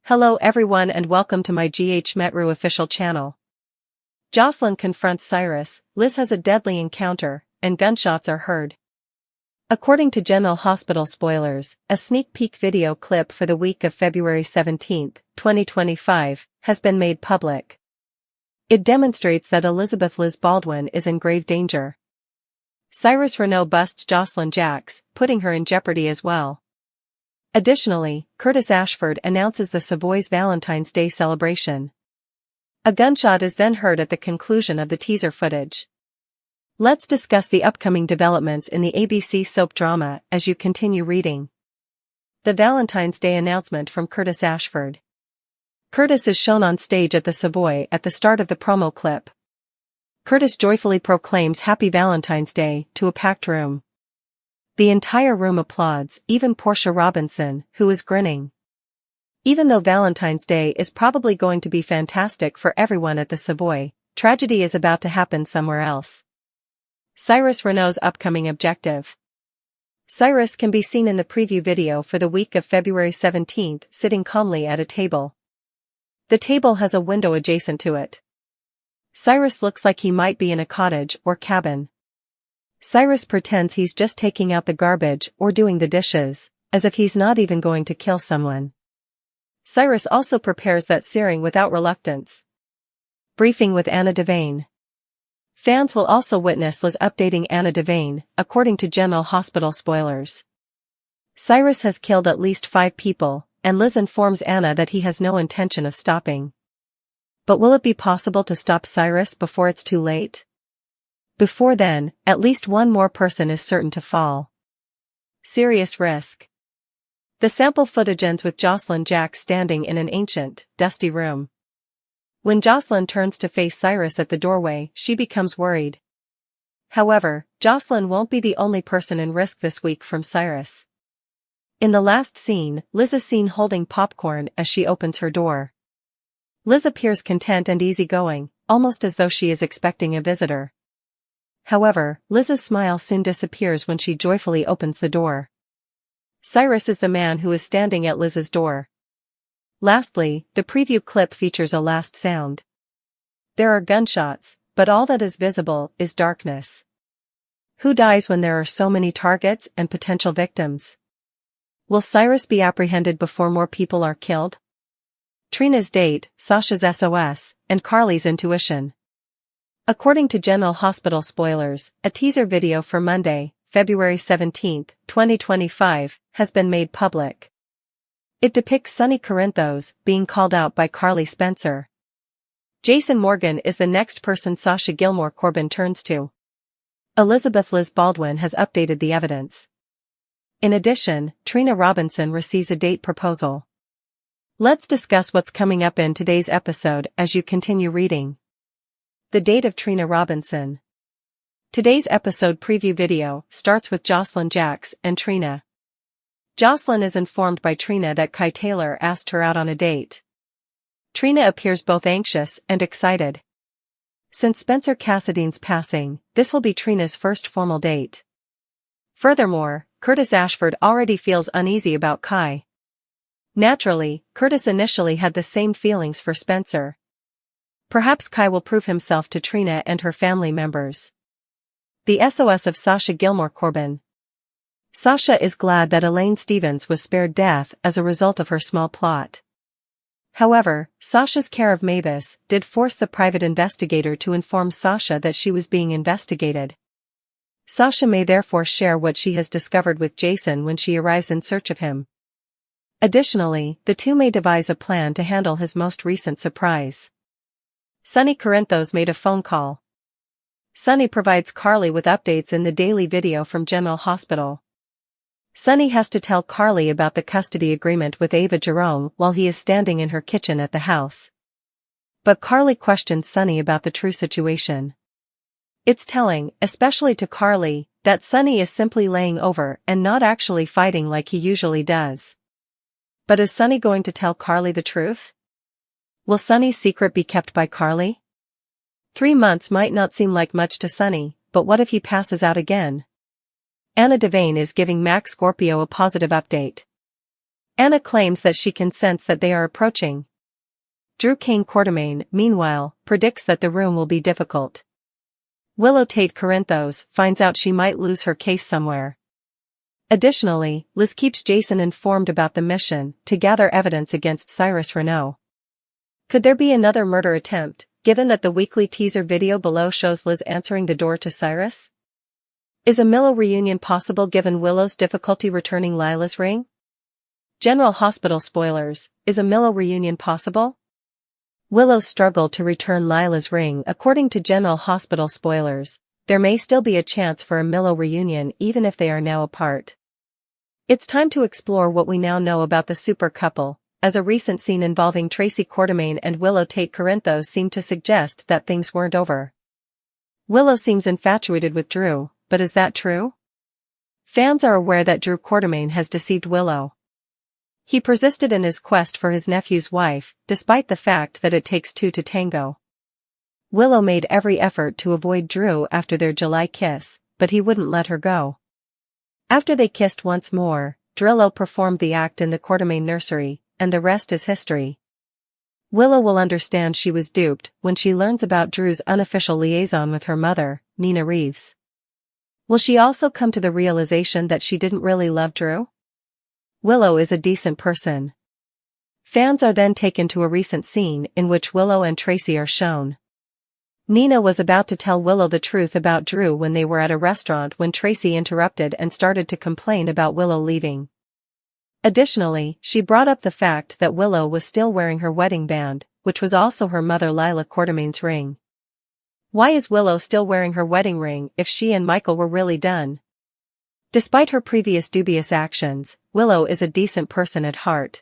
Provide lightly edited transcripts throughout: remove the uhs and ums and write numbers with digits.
Hello everyone and welcome to my GH Metru official channel. Josslyn confronts Cyrus, Liz has a deadly encounter, and gunshots are heard. According to General Hospital spoilers, a sneak peek video clip for the week of February 17, 2025, has been made public. It demonstrates that Elizabeth Liz Baldwin is in grave danger. Cyrus Renault busts Josslyn Jax, putting her in jeopardy as well. Additionally, Curtis Ashford announces the Savoy's Valentine's Day celebration. A gunshot is then heard at the conclusion of the teaser footage. Let's discuss the upcoming developments in the ABC soap drama as you continue reading. The Valentine's Day announcement from Curtis Ashford. Curtis is shown on stage at the Savoy at the start of the promo clip. Curtis joyfully proclaims Happy Valentine's Day to a packed room. The entire room applauds, even Portia Robinson, who is grinning. Even though Valentine's Day is probably going to be fantastic for everyone at the Savoy, tragedy is about to happen somewhere else. Cyrus Renault's upcoming objective. Cyrus can be seen in the preview video for the week of February 17 sitting calmly at a table. The table has a window adjacent to it. Cyrus looks like he might be in a cottage or cabin. Cyrus pretends he's just taking out the garbage or doing the dishes, as if he's not even going to kill someone. Cyrus also prepares that searing without reluctance. Briefing with Anna Devane. Fans will also witness Liz updating Anna Devane, according to General Hospital spoilers. Cyrus has killed at least 5 people, and Liz informs Anna that he has no intention of stopping. But will it be possible to stop Cyrus before it's too late? Before then, at least one more person is certain to fall. Serious risk. The sample footage ends with Josslyn Jax standing in an ancient, dusty room. When Josslyn turns to face Cyrus at the doorway, she becomes worried. However, Josslyn won't be the only person in risk this week from Cyrus. In the last scene, Liz is seen holding popcorn as she opens her door. Liz appears content and easygoing, almost as though she is expecting a visitor. However, Liz's smile soon disappears when she joyfully opens the door. Cyrus is the man who is standing at Liz's door. Lastly, the preview clip features a last sound. There are gunshots, but all that is visible is darkness. Who dies when there are so many targets and potential victims? Will Cyrus be apprehended before more people are killed? Trina's date, Sasha's SOS, and Carly's intuition. According to General Hospital spoilers, a teaser video for Monday, February 17, 2025, has been made public. It depicts Sonny Corinthos being called out by Carly Spencer. Jason Morgan is the next person Sasha Gilmore Corbin turns to. Elizabeth Liz Baldwin has updated the evidence. In addition, Trina Robinson receives a date proposal. Let's discuss what's coming up in today's episode as you continue reading. The date of Trina Robinson. Today's episode preview video starts with Josslyn Jax and Trina. Josslyn is informed by Trina that Kai Taylor asked her out on a date. Trina appears both anxious and excited. Since Spencer Cassidy's passing, this will be Trina's first formal date. Furthermore, Curtis Ashford already feels uneasy about Kai. Naturally, Curtis initially had the same feelings for Spencer. Perhaps Kai will prove himself to Trina and her family members. The SOS of Sasha Gilmore Corbin. Sasha is glad that Elaine Stevens was spared death as a result of her small plot. However, Sasha's care of Mavis did force the private investigator to inform Sasha that she was being investigated. Sasha may therefore share what she has discovered with Jason when she arrives in search of him. Additionally, the two may devise a plan to handle his most recent surprise. Sonny Corinthos made a phone call. Sonny provides Carly with updates in the daily video from General Hospital. Sonny has to tell Carly about the custody agreement with Ava Jerome while he is standing in her kitchen at the house. But Carly questions Sonny about the true situation. It's telling, especially to Carly, that Sonny is simply laying over and not actually fighting like he usually does. But is Sonny going to tell Carly the truth? Will Sonny's secret be kept by Carly? 3 months might not seem like much to Sonny, but what if he passes out again? Anna Devane is giving Max Scorpio a positive update. Anna claims that she can sense that they are approaching. Drew Kane-Quartermaine, meanwhile, predicts that the room will be difficult. Willow Tate-Corinthos finds out she might lose her case somewhere. Additionally, Liz keeps Jason informed about the mission to gather evidence against Cyrus Renault. Could there be another murder attempt, given that the weekly teaser video below shows Liz answering the door to Cyrus? Is a Willow reunion possible given Willow's difficulty returning Lila's ring? General Hospital spoilers, is a Willow reunion possible? Willow's struggle to return Lila's ring. According to General Hospital spoilers, there may still be a chance for a Willow reunion even if they are now apart. It's time to explore what we now know about the super couple, as a recent scene involving Tracy Quartermaine and Willow Tate-Corinthos seemed to suggest that things weren't over. Willow seems infatuated with Drew, but is that true? Fans are aware that Drew Quartermaine has deceived Willow. He persisted in his quest for his nephew's wife, despite the fact that it takes two to tango. Willow made every effort to avoid Drew after their July kiss, but he wouldn't let her go. After they kissed once more, Drillo performed the act in the Quartermaine nursery, and the rest is history. Willow will understand she was duped when she learns about Drew's unofficial liaison with her mother, Nina Reeves. Will she also come to the realization that she didn't really love Drew? Willow is a decent person. Fans are then taken to a recent scene in which Willow and Tracy are shown. Nina was about to tell Willow the truth about Drew when they were at a restaurant when Tracy interrupted and started to complain about Willow leaving. Additionally, she brought up the fact that Willow was still wearing her wedding band, which was also her mother Lila Quartermaine's ring. Why is Willow still wearing her wedding ring if she and Michael were really done? Despite her previous dubious actions, Willow is a decent person at heart.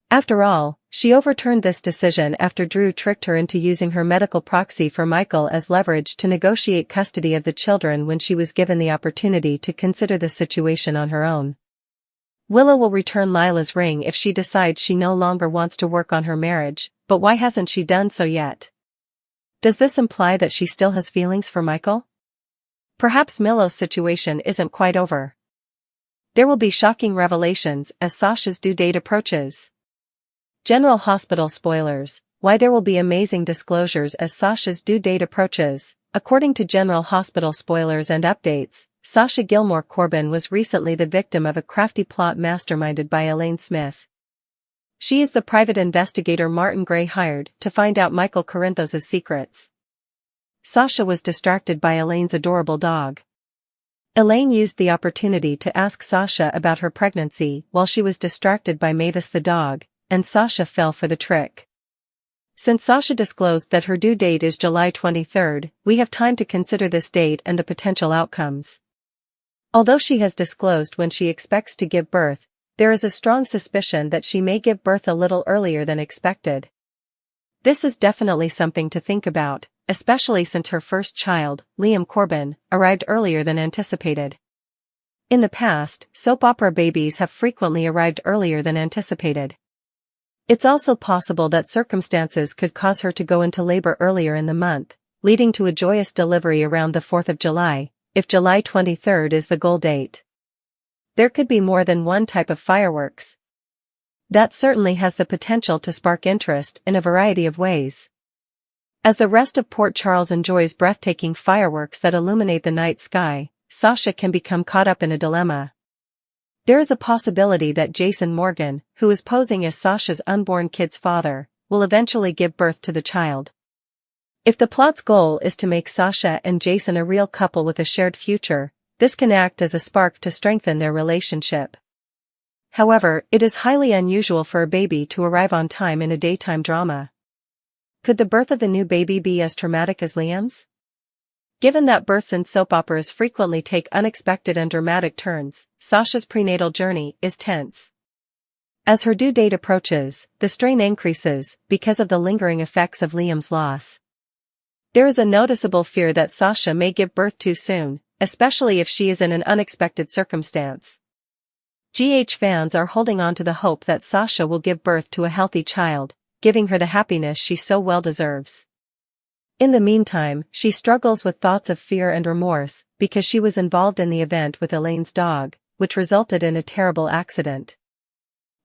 After all, she overturned this decision after Drew tricked her into using her medical proxy for Michael as leverage to negotiate custody of the children when she was given the opportunity to consider the situation on her own. Willow will return Lila's ring if she decides she no longer wants to work on her marriage, but why hasn't she done so yet? Does this imply that she still has feelings for Michael? Perhaps Willow's situation isn't quite over. There will be shocking revelations as Sasha's due date approaches. General Hospital spoilers, why there will be amazing disclosures as Sasha's due date approaches. According to General Hospital spoilers and updates, Sasha Gilmore Corbin was recently the victim of a crafty plot masterminded by Elaine Smith. She is the private investigator Martin Gray hired to find out Michael Corinthos' secrets. Sasha was distracted by Elaine's adorable dog. Elaine used the opportunity to ask Sasha about her pregnancy while she was distracted by Mavis the dog, and Sasha fell for the trick. Since Sasha disclosed that her due date is July 23rd, we have time to consider this date and the potential outcomes. Although she has disclosed when she expects to give birth, there is a strong suspicion that she may give birth a little earlier than expected. This is definitely something to think about, especially since her first child, Liam Corbin, arrived earlier than anticipated. In the past, soap opera babies have frequently arrived earlier than anticipated. It's also possible that circumstances could cause her to go into labor earlier in the month, leading to a joyous delivery around the 4th of July, if July 23rd is the goal date. There could be more than one type of fireworks. That certainly has the potential to spark interest in a variety of ways. As the rest of Port Charles enjoys breathtaking fireworks that illuminate the night sky, Sasha can become caught up in a dilemma. There is a possibility that Jason Morgan, who is posing as Sasha's unborn kid's father, will eventually give birth to the child. If the plot's goal is to make Sasha and Jason a real couple with a shared future, this can act as a spark to strengthen their relationship. However, it is highly unusual for a baby to arrive on time in a daytime drama. Could the birth of the new baby be as traumatic as Liam's? Given that births in soap operas frequently take unexpected and dramatic turns, Sasha's prenatal journey is tense. As her due date approaches, the strain increases because of the lingering effects of Liam's loss. There is a noticeable fear that Sasha may give birth too soon, especially if she is in an unexpected circumstance. GH fans are holding on to the hope that Sasha will give birth to a healthy child, giving her the happiness she so well deserves. In the meantime, she struggles with thoughts of fear and remorse because she was involved in the event with Elaine's dog, which resulted in a terrible accident.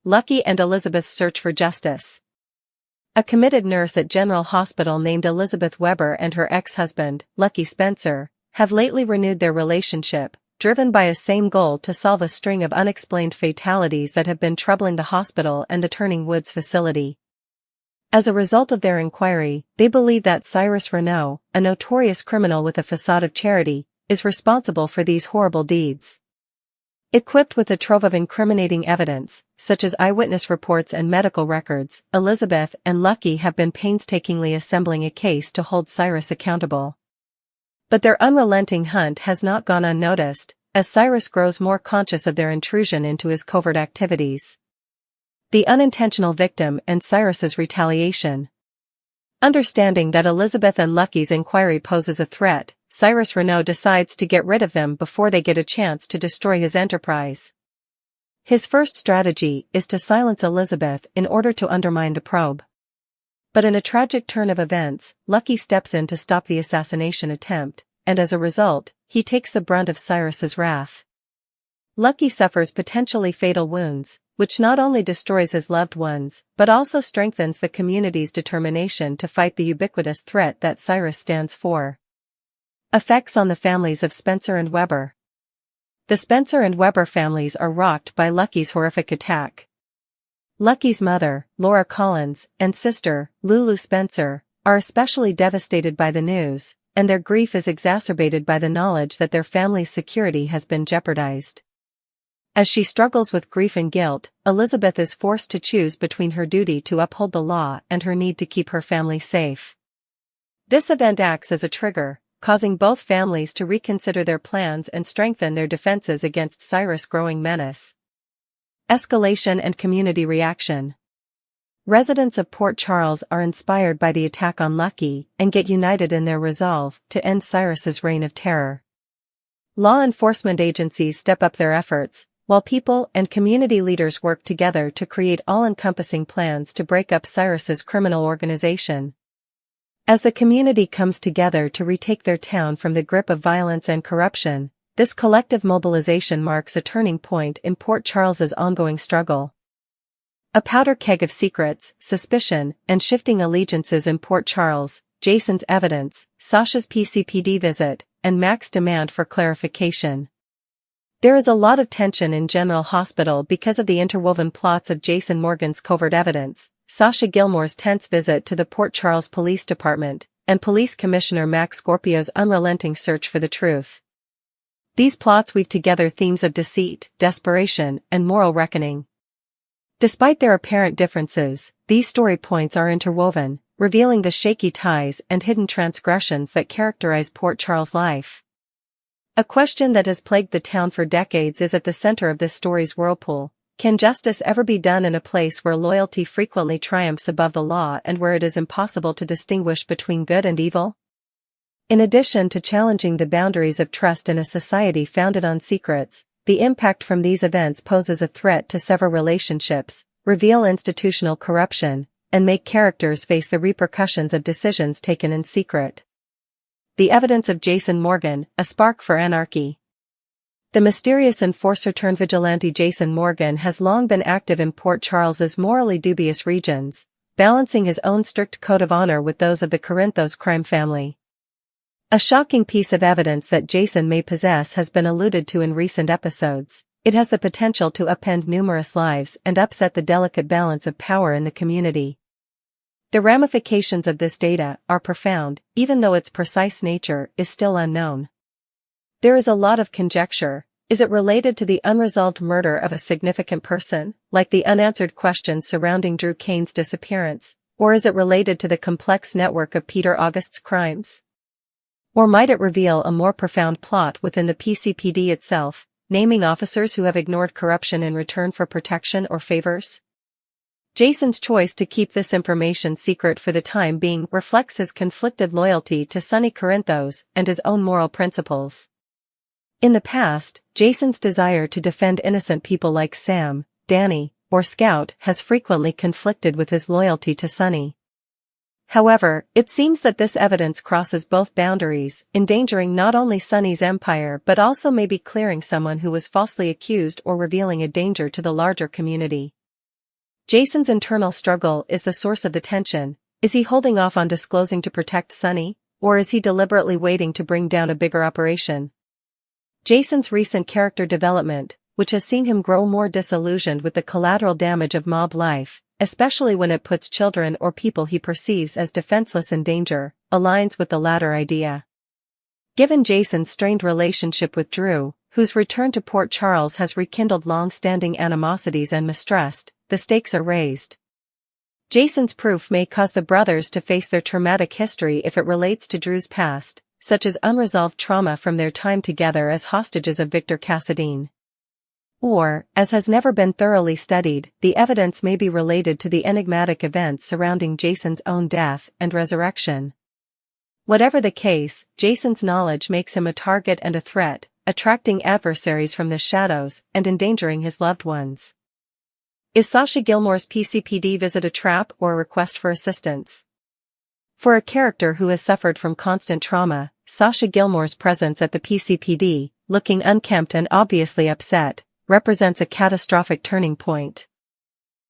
Lucky and Elizabeth's search for justice. A committed nurse at General Hospital named Elizabeth Weber and her ex-husband, Lucky Spencer, have lately renewed their relationship, driven by a same goal to solve a string of unexplained fatalities that have been troubling the hospital and the Turning Woods facility. As a result of their inquiry, they believe that Cyrus Renaud, a notorious criminal with a facade of charity, is responsible for these horrible deeds. Equipped with a trove of incriminating evidence, such as eyewitness reports and medical records, Elizabeth and Lucky have been painstakingly assembling a case to hold Cyrus accountable. But their unrelenting hunt has not gone unnoticed, as Cyrus grows more conscious of their intrusion into his covert activities. The unintentional victim and Cyrus's retaliation. Understanding that Elizabeth and Lucky's inquiry poses a threat, Cyrus Renaud decides to get rid of them before they get a chance to destroy his enterprise. His first strategy is to silence Elizabeth in order to undermine the probe. But in a tragic turn of events, Lucky steps in to stop the assassination attempt, and as a result, he takes the brunt of Cyrus's wrath. Lucky suffers potentially fatal wounds, which not only destroys his loved ones, but also strengthens the community's determination to fight the ubiquitous threat that Cyrus stands for. Effects on the families of Spencer and Weber. The Spencer and Weber families are rocked by Lucky's horrific attack. Lucky's mother, Laura Collins, and sister, Lulu Spencer, are especially devastated by the news, and their grief is exacerbated by the knowledge that their family's security has been jeopardized. As she struggles with grief and guilt, Elizabeth is forced to choose between her duty to uphold the law and her need to keep her family safe. This event acts as a trigger, causing both families to reconsider their plans and strengthen their defenses against Cyrus' growing menace. Escalation and community reaction. Residents of Port Charles are inspired by the attack on Lucky and get united in their resolve to end Cyrus's reign of terror. Law enforcement agencies step up their efforts, while people and community leaders work together to create all-encompassing plans to break up Cyrus's criminal organization. As the community comes together to retake their town from the grip of violence and corruption, this collective mobilization marks a turning point in Port Charles's ongoing struggle. A powder keg of secrets, suspicion, and shifting allegiances in Port Charles, Jason's evidence, Sasha's PCPD visit, and Mac's demand for clarification. There is a lot of tension in General Hospital because of the interwoven plots of Jason Morgan's covert evidence, Sasha Gilmore's tense visit to the Port Charles Police Department, and Police Commissioner Mac Scorpio's unrelenting search for the truth. These plots weave together themes of deceit, desperation, and moral reckoning. Despite their apparent differences, these story points are interwoven, revealing the shaky ties and hidden transgressions that characterize Port Charles' life. A question that has plagued the town for decades is at the center of this story's whirlpool. Can justice ever be done in a place where loyalty frequently triumphs above the law and where it is impossible to distinguish between good and evil? In addition to challenging the boundaries of trust in a society founded on secrets, the impact from these events poses a threat to sever relationships, reveal institutional corruption, and make characters face the repercussions of decisions taken in secret. The evidence of Jason Morgan, a spark for anarchy. The mysterious enforcer-turned-vigilante Jason Morgan has long been active in Port Charles's morally dubious regions, balancing his own strict code of honor with those of the Corinthos crime family. A shocking piece of evidence that Jason may possess has been alluded to in recent episodes. It has the potential to upend numerous lives and upset the delicate balance of power in the community. The ramifications of this data are profound, even though its precise nature is still unknown. There is a lot of conjecture. Is it related to the unresolved murder of a significant person, like the unanswered questions surrounding Drew Cain's disappearance, or is it related to the complex network of Peter August's crimes? Or might it reveal a more profound plot within the PCPD itself, naming officers who have ignored corruption in return for protection or favors? Jason's choice to keep this information secret for the time being reflects his conflicted loyalty to Sonny Corinthos and his own moral principles. In the past, Jason's desire to defend innocent people like Sam, Danny, or Scout has frequently conflicted with his loyalty to Sonny. However, it seems that this evidence crosses both boundaries, endangering not only Sonny's empire but also maybe clearing someone who was falsely accused or revealing a danger to the larger community. Jason's internal struggle is the source of the tension. Is he holding off on disclosing to protect Sunny, or is he deliberately waiting to bring down a bigger operation? Jason's recent character development, which has seen him grow more disillusioned with the collateral damage of mob life, especially when it puts children or people he perceives as defenseless in danger, aligns with the latter idea. Given Jason's strained relationship with Drew, whose return to Port Charles has rekindled long-standing animosities and mistrust, the stakes are raised. Jason's proof may cause the brothers to face their traumatic history if it relates to Drew's past, such as unresolved trauma from their time together as hostages of Victor Cassadine. Or, as has never been thoroughly studied, the evidence may be related to the enigmatic events surrounding Jason's own death and resurrection. Whatever the case, Jason's knowledge makes him a target and a threat, attracting adversaries from the shadows and endangering his loved ones. Is Sasha Gilmore's PCPD visit a trap or a request for assistance? For a character who has suffered from constant trauma, Sasha Gilmore's presence at the PCPD, looking unkempt and obviously upset, represents a catastrophic turning point.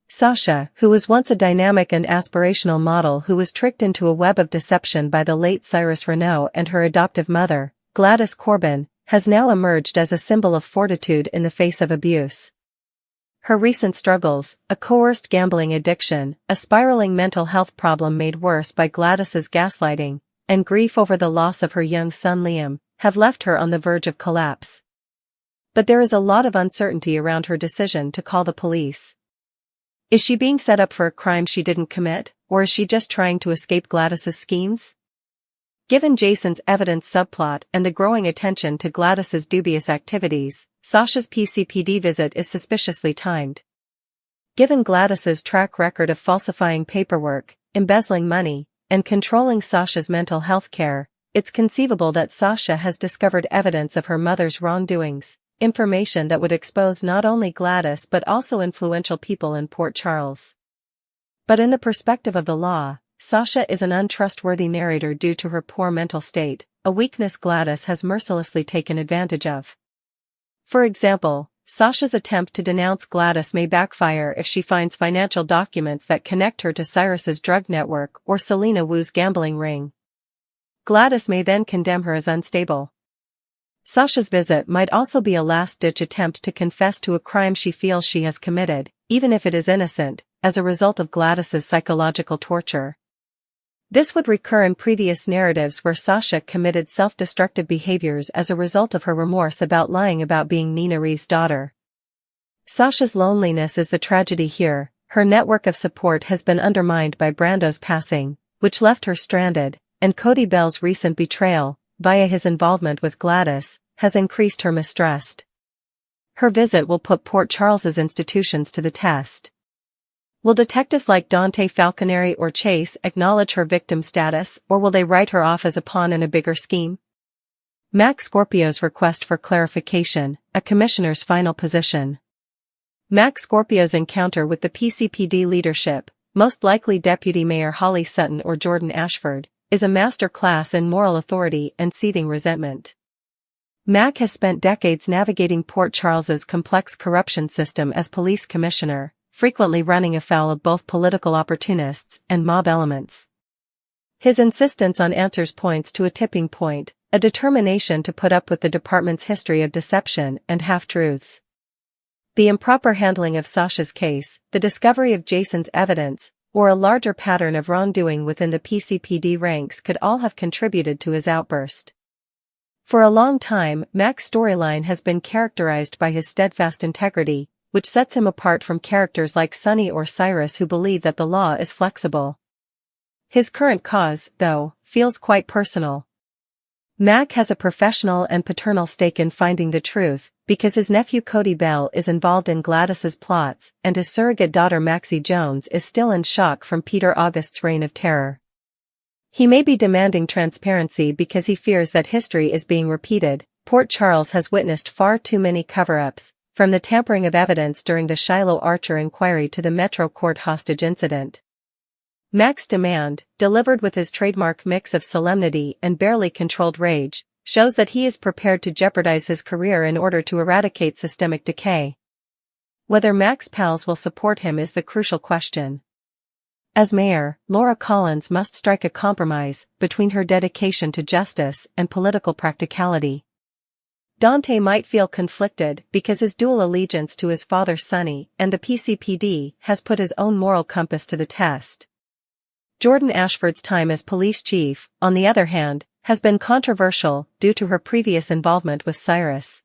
Sasha, who was once a dynamic and aspirational model who was tricked into a web of deception by the late Cyrus Renault and her adoptive mother, Gladys Corbin, has now emerged as a symbol of fortitude in the face of abuse. Her recent struggles, a coerced gambling addiction, a spiraling mental health problem made worse by Gladys's gaslighting, and grief over the loss of her young son Liam, have left her on the verge of collapse. But there is a lot of uncertainty around her decision to call the police. Is she being set up for a crime she didn't commit, or is she just trying to escape Gladys's schemes? Given Jason's evidence subplot and the growing attention to Gladys's dubious activities, Sasha's PCPD visit is suspiciously timed. Given Gladys's track record of falsifying paperwork, embezzling money, and controlling Sasha's mental health care, it's conceivable that Sasha has discovered evidence of her mother's wrongdoings, information that would expose not only Gladys but also influential people in Port Charles. But in the perspective of the law, Sasha is an untrustworthy narrator due to her poor mental state, a weakness Gladys has mercilessly taken advantage of. For example, Sasha's attempt to denounce Gladys may backfire if she finds financial documents that connect her to Cyrus's drug network or Selena Wu's gambling ring. Gladys may then condemn her as unstable. Sasha's visit might also be a last-ditch attempt to confess to a crime she feels she has committed, even if it is innocent, as a result of Gladys's psychological torture. This would recur in previous narratives where Sasha committed self-destructive behaviors as a result of her remorse about lying about being Nina Reeves' daughter. Sasha's loneliness is the tragedy here. Her network of support has been undermined by Brando's passing, which left her stranded, and Cody Bell's recent betrayal, via his involvement with Gladys, has increased her mistrust. Her visit will put Port Charles's institutions to the test. Will detectives like Dante Falconeri or Chase acknowledge her victim status, or will they write her off as a pawn in a bigger scheme? Mac Scorpio's request for clarification, a commissioner's final position. Mac Scorpio's encounter with the PCPD leadership, most likely Deputy Mayor Holly Sutton or Jordan Ashford, is a master class in moral authority and seething resentment. Mac has spent decades navigating Port Charles's complex corruption system as police commissioner, frequently running afoul of both political opportunists and mob elements. His insistence on answers points to a tipping point, a determination to put up with the department's history of deception and half-truths. The improper handling of Sasha's case, the discovery of Jason's evidence, or a larger pattern of wrongdoing within the PCPD ranks could all have contributed to his outburst. For a long time, Mac's storyline has been characterized by his steadfast integrity, which sets him apart from characters like Sunny or Cyrus who believe that the law is flexible. His current cause, though, feels quite personal. Mac has a professional and paternal stake in finding the truth, because his nephew Cody Bell is involved in Gladys's plots and his surrogate daughter Maxie Jones is still in shock from Peter August's reign of terror. He may be demanding transparency because he fears that history is being repeated. Port Charles has witnessed far too many cover-ups, from the tampering of evidence during the Shiloh Archer inquiry to the Metro Court hostage incident. Mac's demand, delivered with his trademark mix of solemnity and barely controlled rage, shows that he is prepared to jeopardize his career in order to eradicate systemic decay. Whether Mac's pals will support him is the crucial question. As mayor, Laura Collins must strike a compromise between her dedication to justice and political practicality. Dante might feel conflicted because his dual allegiance to his father Sonny and the PCPD has put his own moral compass to the test. Jordan Ashford's time as police chief, on the other hand, has been controversial due to her previous involvement with Cyrus.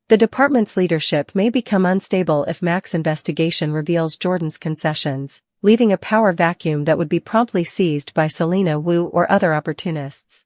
The department's leadership may become unstable if Mac's investigation reveals Jordan's concessions, leaving a power vacuum that would be promptly seized by Selena Wu or other opportunists.